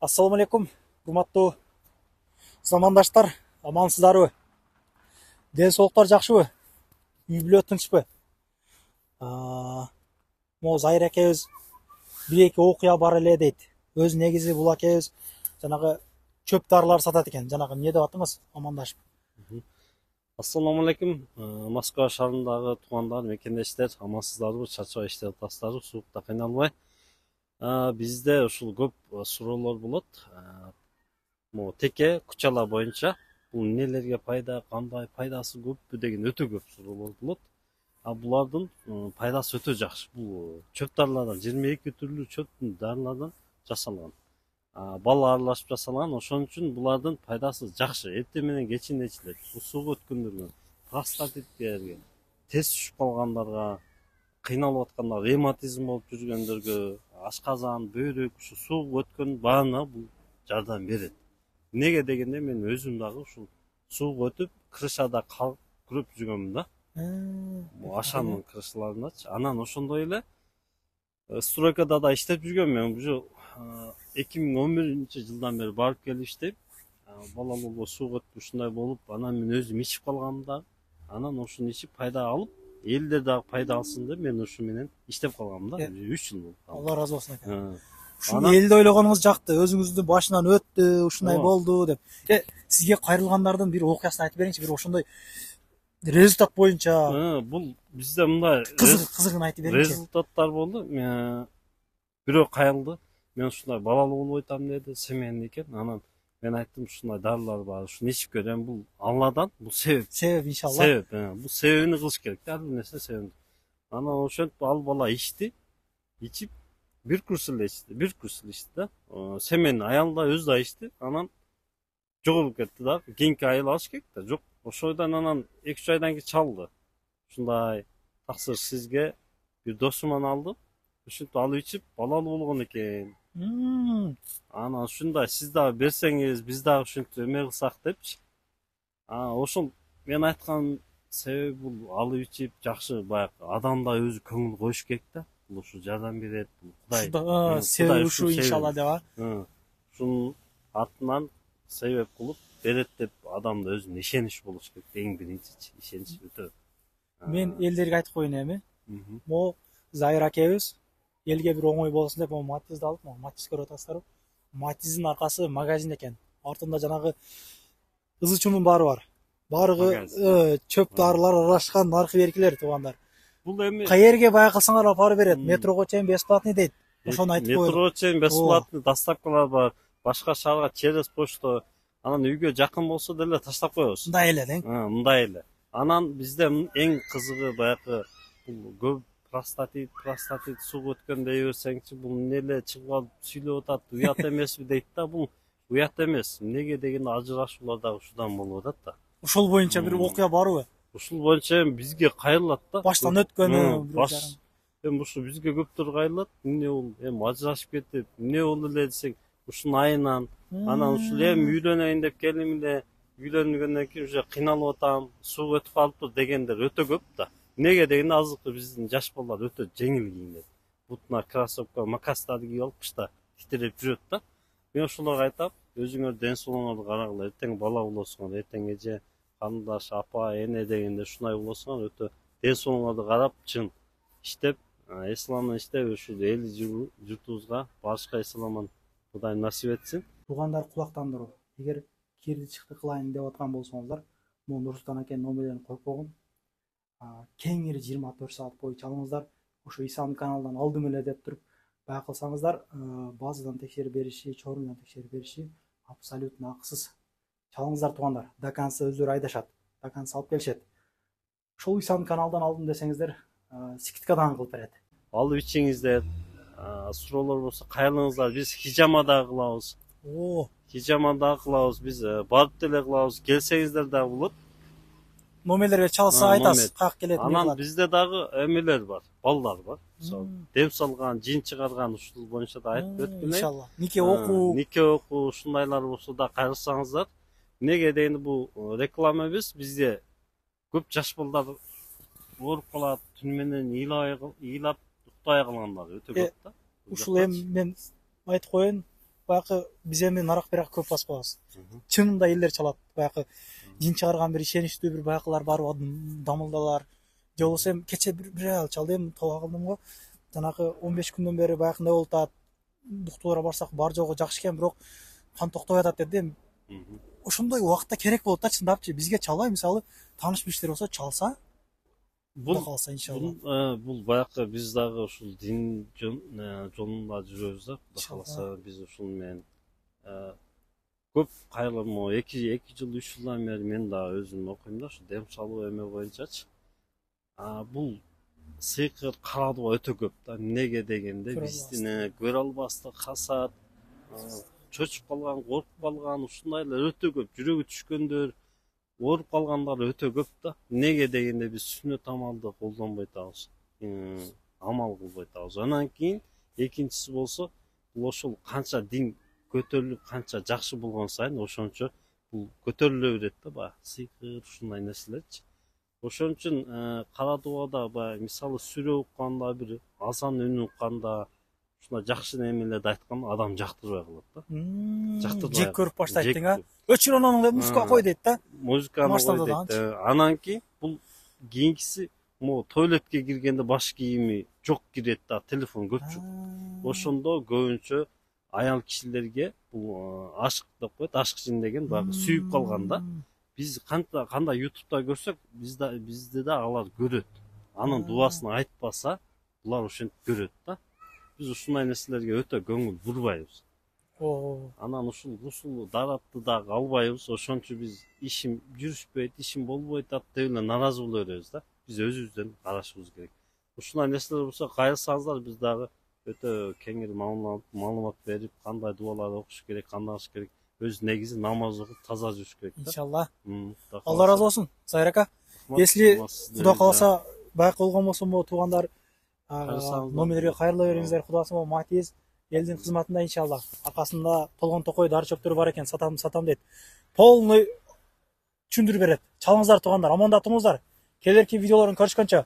Ассаламу алейкум, урматтуу замандаштар, амансыздарбы? Ден соолуктар жакшыбы? Үй бүлө тынчпы? Могу Зайыр экебиз бир эки окуя бар эле дейт. Өз негизи бул акебиз жанагы чөп дарылар сатат экен. Жанагы эмне деп атыңыз, амандашып? Ассаламу алейкум. Москва шаарындагы туугандар, мекендештер, амансыздарбы, чачабай иштеп атасыздарбы, суукта кыйналбай. Бизде ушул көп суроолор болот. Могу теке кучалар боюнча бул эмнелерге пайда, кандай пайдасы көппү деген өтө көп суроолор болот. Булардын пайдасы өтө жакшы. Бул чөп дарылардан 22 түрлүү чөп дарылардан жасалган. Бал аралашып жасалган, ошон үчүн булардын пайдасы жакшы. Эртең менен кечин ичилет. Суга өткөндөргө, простатиттерге, тез түшүп калгандарга, кыйналып аткандар, ревматизм болуп жүргөндөргө, ашказан, бөйрөк, ушу сууга өткөн баарына бул жардам берет. Эмнеге дегенде мен өзүм дагы ушул сууга өтүп, крышада калып күрөп жүргөмүн да. Ашанын крышаларындачы. Анан ошондой эле стройкада да иштеп жүргөм мен. Бул 2011-жылдан бери барып келип иштеп, балалуу сууга өтүп ушундай болуп, анан мен өзүм ичип калгам да. Анан ушуну ичип пайда алып, элдер дагы пайда алсын деп мен ушу менен иштеп калгам да. 3 жыл болуп. Алла разы болсун экен. Ушул элди ойлогонуңуз жакты, өзүңүздүн башынан өттү, ушундай болду деп. Сизге кайрылгандардын бир окуясын айтып бериңчи, бир ошондой результат боюнча. Бул бизде мындай кызыгын айтып бериңчи. Результаттар болду. Бирөө кайрылды. Мен ушундай балалуу болуп айтам деди, семейный экен. Анан мен айттым, ушундай дарылар бар, ушуну ичип көрөм. Бул Алладан, бул себеп. Себеп иншалла. Себеп, бул себебин кылыш керек. Ар бир нерсе себебин. Анан ошентип ал бала ичти. Ичип бир курс эле ичти да. Семейный аял да өзү да ичти. Анан жоголуп кетти да. Кийинки айыл алыш керек да. Жок. Ошойдон анан 2-3 айдан кийин чалды. Ушундай таксыр сизге бир досуман алдым. Ушинтип алып ичип балалуу болгон экен. Анан ушундай сиз дагы берсеңиз, биз дагы ушинтип эме кылсак депчи. Ошол мен айткан себеби бул алып ичип жакшы баягы адамда өзү көңүл коюш керек да. Бул ушу жардам берет, Кудай. Себеби ушу иншалла деп Ушунун артынан себеп кылып берет деп адамда өзүнө ишенич болуш керек. Эң биринчи ишенич өтө. Мен элдерге айтып коеюн эми. Могу Зайыр акебиз элге бир оңой болсун деп Матизди алып, Матиз көрүп атасыздарбы? Матиздин аркасы магазин экен. Артында жанагы ызы чумун баары бар. Баарыгы чөп дарылар аралашкан наркы беркилер, туугандар. Бул эми каерге бая кылсаңар алып берет. Метрого чейин бесплатный дейт. Ошону айтып коеюн. Метрого чейин бесплатный доставкалар бар. Башка шаарга через почту. Анан үйгө жакын болсо деле таштап коебуз. Мындай эле дең. Мындай эле. Анан бизде эң кызыгы баягы бул көп простатит сууга өткөн дей берсеңчи, бул эмне эле чыгып алып сүйлөп атат, уят эмеспи дейт да. Бул уят эмес. Эмнеге дегенде ажырашуулар дагы ушудан болуп атат да. Ошол боюнча бир окуя барбы? Ушул боюнча бизге кайрылат да. Баштан өткөнү. Эми ушу бизге көптөр кайрылат. Эмне бул? Эми ажырашып кетип, эмне болду эле десең, ушунун айынан, анан ушул эми үйлөнөйүн деп келдим эле, үйлөнгөндөн кийин уже кыйналып атам, сууга өтүп калыптыр дегендер өтө көп да. Эмнеге дегенде азыркы биздин жаш балдар өтө жеңил кийинет. Бутуна кроссовка, макастарды кийип алып кышта титиреп жүрөт да. Мен ошолорго айтам, өзүңөр ден соолугуңарды карагыла, эртең бала болосуңар, эртең эже, кандаш, апа, эне дегенде ушундай болосуңар, өтө ден соолугуңарды карап, чын иштеп, эсламан иштеп, ушул эл журтубузга барышка эсламан Кудай насип этсин. Туугандар кулактандыруу. Эгер кирди чыкты кылайын деп аткан болсоңуздар, могу Нурсултан акенин номерлерин коюп койгон. Кеңири 24 саат бою чалыңыздар. Ошо Исламдын каналынан алдым эле деп туруп бая кылсаңыздар, базадан текшерип бериши, чорунан текшерип бериши абсолютно акысыз. Чалыңыздар туугандар. До конца өздөрү айдашат. До конца алып келишет. Ошол Исламдын каналынан алдым десеңиздер, скидкадан кылып берет. Алып ичиңиздер. Суроолор болсо кайрылыңыздар, биз хижама дагы кылабыз. Хижама дагы кылабыз, биз барып деле кылабыз, келсеңиздер дагы болот. Номерлерге чалса айтасыз, как келет. Анан бизде дагы эмелер бар, балдар бар. Дем салган, жин чыгарган ушул боюнча да айтып өткүлөйүн. Иншалла. Нике окуу, ушундайлар болсо да кайрылсаңыздар. Эмнеге дегенде бул реклама эмес, бизде көп жаш балдар ооруп калат, түн менен ыйлап уктай калгандар өтө көп да. Ушул эми мен айтып коеюн, баягы биз эми нарак бирак көп басып калабыз. Чынында элдер чалат. Баягы жин чыгарган бир ишеничтүү бир баягылар барып дамылдалар. Же болбосо эми кече бир аял чалды, эми тоба кылдым го. Жанагы 15 күндөн бери баягындай болуп атат. Доктурга барсак бар жогу жакшы экен, бирок кан токтобой атат деди. Ошондой убакытта керек болот да, чындапчы. Бизге чалбай, мисалы, тааныш биштер болсо чалса, Бул калса иншалла. бул баягы биз дагы ушул дин жолунда жүрөбүз да. Кудай кааласа биз ушул менен көп кайрылып могу 2 жыл 3 жылдан бери мен дагы өзүм окуйм да, ушу дем салуу эме боюнчачы. Бул сыйкыр карадуу өтө көп да. Эмнеге дегенде бизди көрө албастык, хасат, чочуп калган, коркуп калган, ушундайлар өтө көп. Жүрөгү түшкөндөр, ооруп калгандар өтө көп да. Эмнеге дегенде биз сүннөт амалды колдонбой атабыз, амал кылбой атабыз. Анан кийин экинчиси болсо, бул ошол канча дин көтөрүлүп, канча жакшы болгон сайын ошончо бул көтөрүлө берет да, баягы сыйкыр ушундай нерселерчи. Ошон үчүн кара дубада баягы мисалы сүрө укканда, бир азан үнү укканда, ушундай жакшы немелерди айтканда адам жактырбай калат да. Жактырбай. Жек көрүп баштайт дең, өчүр ананы деп музыка кой дейт да. Музыканы кой дейт. Анан кийин бул кийинкиси могу туалетке киргенде баш кийими жок кирет да, телефон көп жок. Ошондо көбүнчө аял кишилерге бул ашык деп коет, ашык жин деген баягы сүйүп калган да. Биз кандай ютубта көрсөк, бизди да алар көрөт. Анын дубасын айтпаса, булар ошентип көрөт да. Биз ушундай нерселерге өтө көңүл бурбайбыз. Анан ушул даратты дагы албайбыз. Ошон үчүн биз ишим жүрүшпөйт, ишим болбойт деп эле наразы боло беребиз да. Биз өзүбүздөн карашыбыз керек. Ушундай нерселер болсо кайрылсаңыздар, биз дагы өтө кеңири маалымат берип, кандай дубаларды окуш керек, кандай кылыш керек. Өз негизи намаз окуп таза жүрүш керек да. Иншалла. Алла разы болсун. Сайыр ака, если Кудай кааласа байкы болгон болсо могу туугандар номерлерге кайрыла бериңиздер. Кудасы могу матиз элдин кызматында иншалла. Аркасында толгон токой дары чөптөрү бар экен, сатам дейт. Полный түшүндүрүп берет. Чалыңыздар туугандар, амандатыңыздар. Келерки видеолорун көрүшкөнчө.